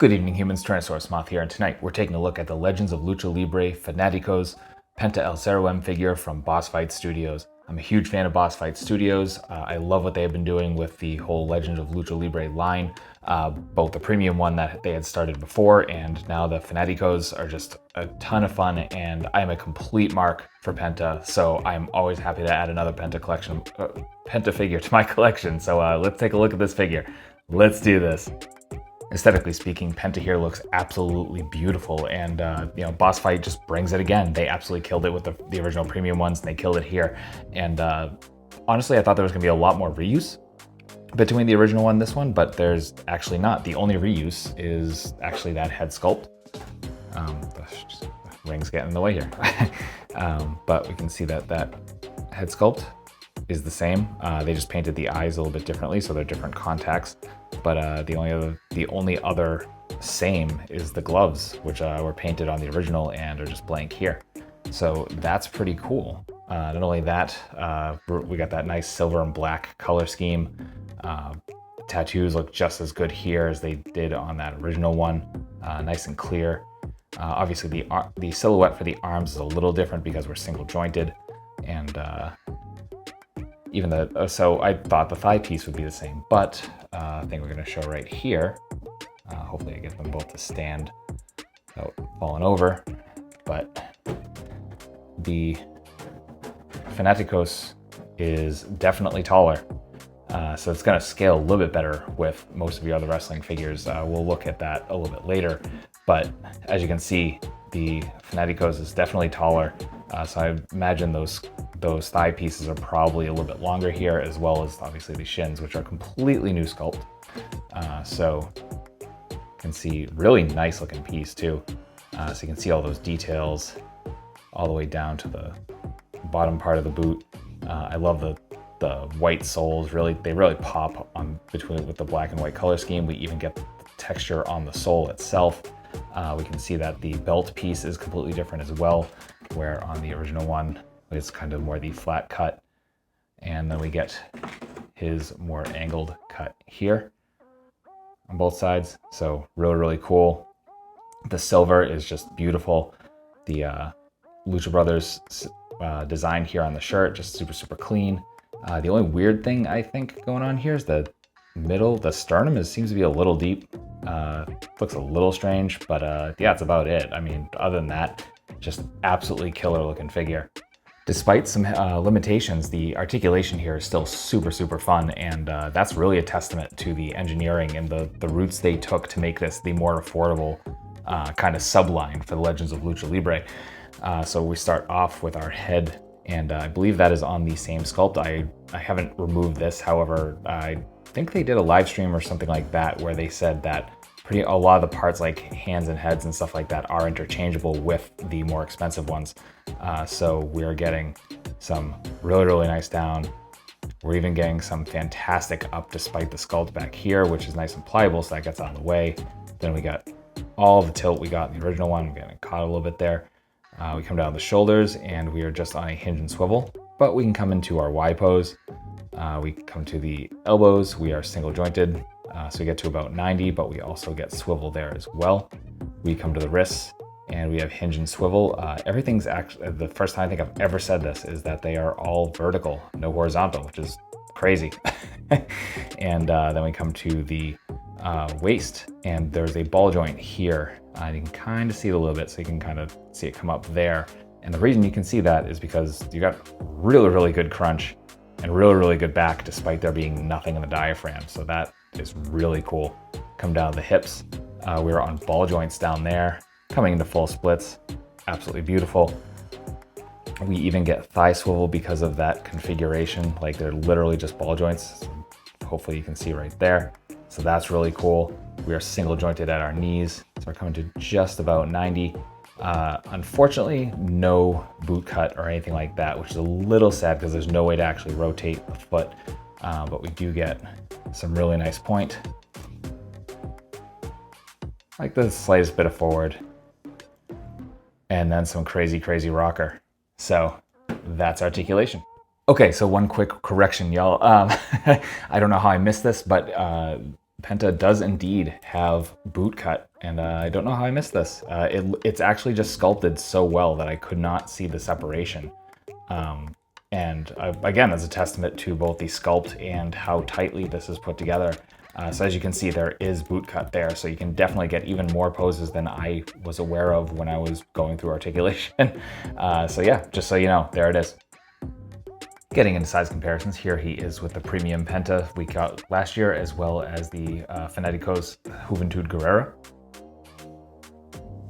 Good evening, humans. Tyrannosaurusmoth here, and tonight we're taking a look at the Legends of Lucha Libre Fanaticos Penta El 0M figure from Boss Fight Studios. I'm a huge fan of Boss Fight Studios. I love what they've been doing with the whole Legends of Lucha Libre line. Both the premium one that they had started before and now the Fanaticos are just a ton of fun, and I'm a complete mark for Penta, so I'm always happy to add another Penta figure to my collection. So let's take a look at this figure. Let's do this. Aesthetically speaking, Penta here looks absolutely beautiful, and Boss Fight just brings it again. They absolutely killed it with the original premium ones, and they killed it here. And honestly, I thought there was gonna be a lot more reuse between the original one and this one, but there's actually not. The only reuse is actually that head sculpt. The ring's getting in the way here. But we can see that head sculpt is the same. They just painted the eyes a little bit differently, so they're different contacts. But the only other same is the gloves, which were painted on the original and are just blank here. So that's pretty cool. Not only that, we got that nice silver and black color scheme. Tattoos look just as good here as they did on that original one. Nice and clear. Obviously the silhouette for the arms is a little different because we're single jointed, and so I thought the thigh piece would be the same, but I think we're going to show right here. Hopefully I get them both to stand without falling over, but the Fanaticos is definitely taller. So it's going to scale a little bit better with most of your other wrestling figures. We'll look at that a little bit later, but as you can see, the Fanaticos is definitely taller. So I imagine those thigh pieces are probably a little bit longer here, as well as obviously the shins, which are completely new sculpt. So you can see really nice looking piece too. So you can see all those details all the way down to the bottom part of the boot. I love the white soles. They really pop on with the black and white color scheme. We even get the texture on the sole itself. We can see that the belt piece is completely different as well, where on the original one it's kind of more the flat cut, and then we get his more angled cut here on both sides. So really cool. The silver is just beautiful. The Lucha Brothers design here on the shirt, just super clean. The only weird thing I think going on here is the sternum seems to be a little deep. Looks a little strange, but yeah, that's about it. I mean, other than that, just absolutely killer looking figure. Despite some limitations, the articulation here is still super fun, and that's really a testament to the engineering and the routes they took to make this the more affordable kind of subline for the Legends of Lucha Libre. So we start off with our head, and I believe that is on the same sculpt. I haven't removed this, however, I think they did a live stream or something like that where they said that a lot of the parts like hands and heads and stuff like that are interchangeable with the more expensive ones. So we're getting some really nice down. We're even getting some fantastic up despite the sculpt back here, which is nice and pliable, so that gets out of the way. Then we got all the tilt we got in the original one. We're getting caught a little bit there. We come down the shoulders and we are just on a hinge and swivel, but we can come into our Y pose. We come to the elbows, we are single jointed. So we get to about 90, but we also get swivel there as well. We come to the wrists and we have hinge and swivel. Everything's actually, the first time I think I've ever said this is that they are all vertical, no horizontal, which is crazy. And then we come to the waist, and there's a ball joint here. You can kind of see it a little bit, so you can kind of see it come up there. And the reason you can see that is because you got really good crunch and really good back, despite there being nothing in the diaphragm. So that is really cool. Come down to the hips. We're on ball joints down there, coming into full splits. Absolutely beautiful. We even get thigh swivel because of that configuration. Like, they're literally just ball joints. So hopefully you can see right there. So that's really cool. We are single jointed at our knees. So we're coming to just about 90. Unfortunately, no boot cut or anything like that, which is a little sad because there's no way to actually rotate the foot. But we do get some really nice point, like the slightest bit of forward, and then some crazy rocker. So that's articulation. Okay, so one quick correction, y'all. I don't know how I missed this, but Penta does indeed have boot cut And I don't know how I missed this. It's actually just sculpted so well that I could not see the separation. Again, that's a testament to both the sculpt and how tightly this is put together. So as you can see, there is boot cut there, so you can definitely get even more poses than I was aware of when I was going through articulation. So yeah, just so you know, there it is. Getting into size comparisons, here he is with the premium Penta we got last year, as well as the Fanaticos Juventud Guerrera,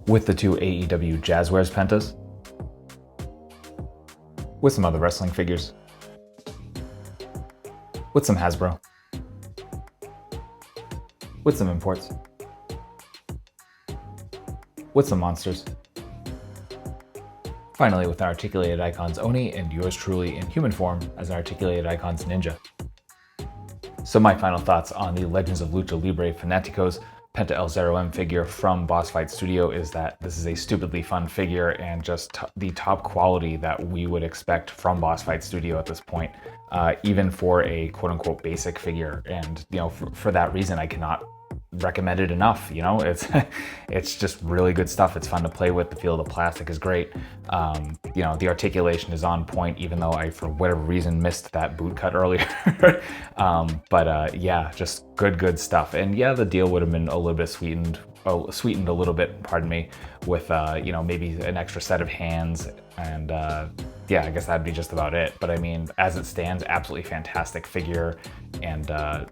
with the two AEW Jazzwares Pentas, with some other wrestling figures, with some Hasbro, with some imports, with some monsters, finally with an Articulated Icons Oni and yours truly in human form as an Articulated Icons Ninja. So my final thoughts on the Legends of Lucha Libre Fanaticos Penta L0M figure from Boss Fight Studio is that this is a stupidly fun figure and just the top quality that we would expect from Boss Fight Studio at this point, even for a quote-unquote basic figure. And you know, for that reason, I cannot recommend it enough. You know, it's just really good stuff. It's fun to play with. The feel of the plastic is great. You know, the articulation is on point, even though I, for whatever reason, missed that boot cut earlier. Yeah, just good stuff. And yeah, the deal would have been a little bit sweetened a little bit, pardon me, with you know, maybe an extra set of hands, and yeah, I guess that'd be just about it. But I mean, as it stands, absolutely fantastic figure, and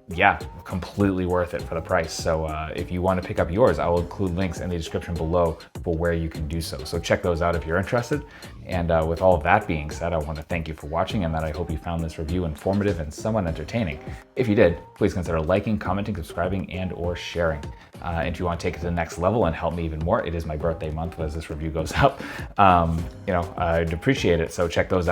yeah, completely worth it for the price. So if you want to pick up yours, I will include links in the description below for where you can do so. So check those out if you're interested. And with all of that being said, I want to thank you for watching, and that I hope you found this review informative and somewhat entertaining. If you did, please consider liking, commenting, subscribing, and or sharing. If you want to take it to the next level and help me even more, it is my birthday month as this review goes up. You know, I'd appreciate it. So check those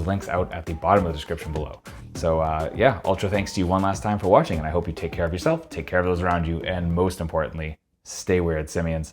links out at the bottom of the description below. So yeah, ultra thanks to you one last time for watching, and I hope you take care of yourself, take care of those around you, and most importantly, stay weird, simians.